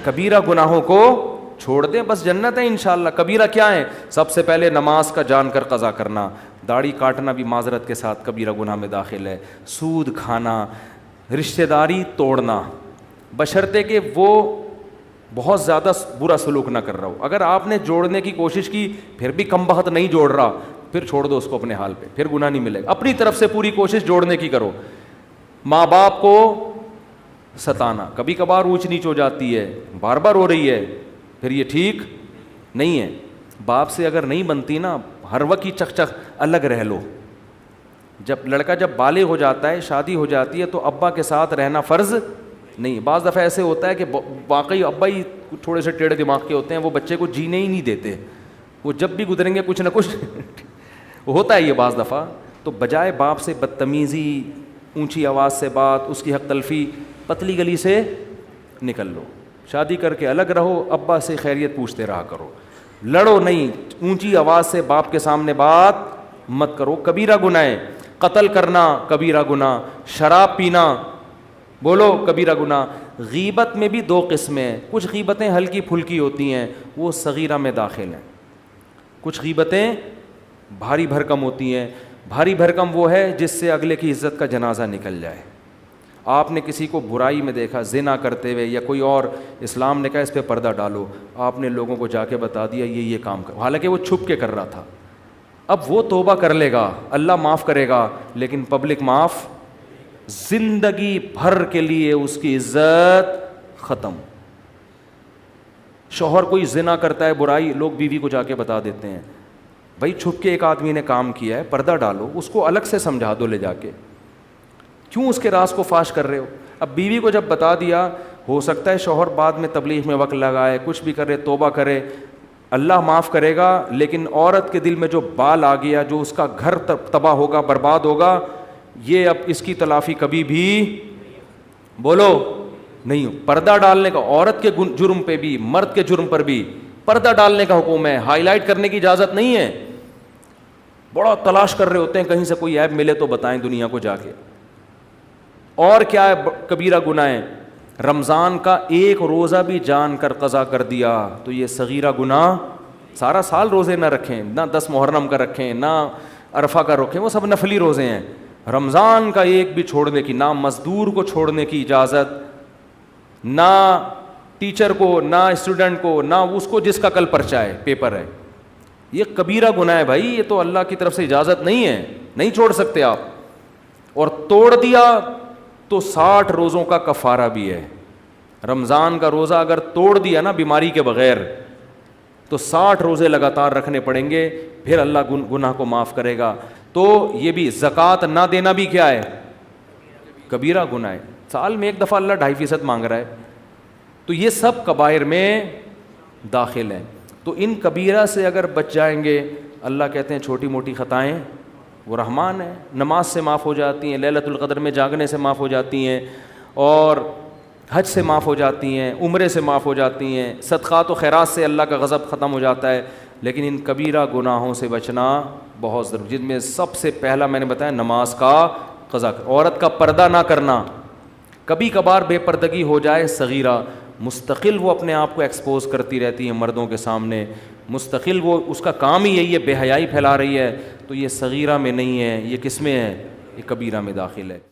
کبیرہ گناہوں کو چھوڑ دیں, بس جنت ہے انشاءاللہ. کبیرہ کیا ہے؟ سب سے پہلے نماز کا جان کر قضا کرنا, داڑھی کاٹنا بھی معذرت کے ساتھ کبیرہ گناہ میں داخل ہے, سود کھانا, رشتہ داری توڑنا, بشرطے کہ وہ بہت زیادہ برا سلوک نہ کر رہا ہو. اگر آپ نے جوڑنے کی کوشش کی پھر بھی کم بخت نہیں جوڑ رہا, پھر چھوڑ دو اس کو اپنے حال پہ, پھر گناہ نہیں ملے گا. اپنی طرف سے پوری کوشش جوڑنے کی کرو. ماں باپ کو ستانا, کبھی کبھار اونچ نیچ ہو جاتی ہے, بار بار ہو رہی ہے, پھر یہ ٹھیک نہیں ہے. باپ سے اگر نہیں بنتی نا, ہر وقت کی چک چک الگ رہ لو. جب لڑکا جب بالغ ہو جاتا ہے, شادی ہو جاتی ہے, تو ابا کے ساتھ رہنا فرض نہیں. بعض دفعہ ایسے ہوتا ہے کہ واقعی ابا ہی تھوڑے سے ٹیڑھے دماغ کے ہوتے ہیں, وہ بچے کو جینے ہی نہیں دیتے, وہ جب بھی گزریں گے کچھ نہ کچھ ہوتا ہے یہ بعض دفعہ. تو بجائے باپ سے بدتمیزی, اونچی آواز سے بات, اس کی حق تلفی, پتلی گلی سے نکل لو, شادی کر کے الگ رہو, ابا سے خیریت پوچھتے رہا کرو, لڑو نہیں, اونچی آواز سے باپ کے سامنے بات مت کرو. کبیرہ گناہ ہے. قتل کرنا کبیرہ گناہ, شراب پینا بولو کبیرہ گناہ. غیبت میں بھی دو قسمیں ہیں, کچھ غیبتیں ہلکی پھلکی ہوتی ہیں, وہ صغیرہ میں داخل ہیں. کچھ غیبتیں بھاری بھرکم ہوتی ہیں. بھاری بھرکم وہ ہے جس سے اگلے کی عزت کا جنازہ نکل جائے. آپ نے کسی کو برائی میں دیکھا, زنا کرتے ہوئے یا کوئی اور, اسلام نے کہا اس پہ پردہ ڈالو, آپ نے لوگوں کو جا کے بتا دیا یہ کام کر, حالانکہ وہ چھپ کے کر رہا تھا. اب وہ توبہ کر لے گا, اللہ معاف کرے گا, لیکن پبلک معاف, زندگی بھر کے لیے اس کی عزت ختم. شوہر کوئی زنا کرتا ہے, برائی, لوگ بیوی کو جا کے بتا دیتے ہیں, بھائی چھپ کے ایک آدمی نے کام کیا ہے, پردہ ڈالو, اس کو الگ سے سمجھا دو لے جا کے, کیوں اس کے راز کو فاش کر رہے ہو. اب بیوی کو جب بتا دیا, ہو سکتا ہے شوہر بعد میں تبلیغ میں وقت لگائے, کچھ بھی کرے, توبہ کرے, اللہ معاف کرے گا, لیکن عورت کے دل میں جو بال آ گیا, جو اس کا گھر تباہ ہوگا, برباد ہوگا, یہ اب اس کی تلافی کبھی بھی بولو نہیں ہو. پردہ ڈالنے کا عورت کے جرم پہ بھی, مرد کے جرم پر بھی پردہ ڈالنے کا حکم ہے, ہائی لائٹ کرنے کی اجازت نہیں ہے. بڑا تلاش کر رہے ہوتے ہیں کہیں سے کوئی عیب ملے تو بتائیں دنیا کو جا کے. اور کیا ہے کبیرہ گناہ ہے؟ رمضان کا ایک روزہ بھی جان کر قضا کر دیا تو یہ صغیرہ گناہ. سارا سال روزے نہ رکھیں, نہ 10 محرم کا رکھیں, نہ عرفہ کا رکھیں, وہ سب نفلی روزے ہیں. رمضان کا ایک بھی چھوڑنے کی, نہ مزدور کو چھوڑنے کی اجازت, نہ ٹیچر کو, نہ اسٹوڈنٹ کو, نہ اس کو جس کا کل پرچہ ہے, پیپر ہے. یہ کبیرہ گناہ ہے بھائی, یہ تو اللہ کی طرف سے اجازت نہیں ہے, نہیں چھوڑ سکتے آپ. اور توڑ دیا تو 60 روزوں کا کفارہ بھی ہے. رمضان کا روزہ اگر توڑ دیا نا بیماری کے بغیر تو 60 روزے لگاتار رکھنے پڑیں گے, پھر اللہ گناہ کو معاف کرے گا. تو یہ بھی زکوٰۃ نہ دینا بھی کیا ہے؟ کبیرہ گناہ ہے. سال میں ایک دفعہ اللہ 2.5% مانگ رہا ہے, تو یہ سب کبائر میں داخل ہیں. تو ان کبیرہ سے اگر بچ جائیں گے, اللہ کہتے ہیں چھوٹی موٹی خطائیں وہ رحمان ہے, نماز سے معاف ہو جاتی ہیں, لیلۃ القدر میں جاگنے سے معاف ہو جاتی ہیں, اور حج سے معاف ہو جاتی ہیں, عمرے سے معاف ہو جاتی ہیں, صدقات و خیرات سے اللہ کا غضب ختم ہو جاتا ہے. لیکن ان کبیرہ گناہوں سے بچنا بہت ضروری, جن میں سب سے پہلا میں نے بتایا نماز کا قضا. عورت کا پردہ نہ کرنا, کبھی کبھار بے پردگی ہو جائے صغیرہ, مستقل وہ اپنے آپ کو ایکسپوز کرتی رہتی ہے مردوں کے سامنے, مستقل وہ اس کا کام ہی یہی ہے, بے حیائی پھیلا رہی ہے, تو یہ صغیرہ میں نہیں ہے, یہ کس میں ہے؟ یہ کبیرہ میں داخل ہے.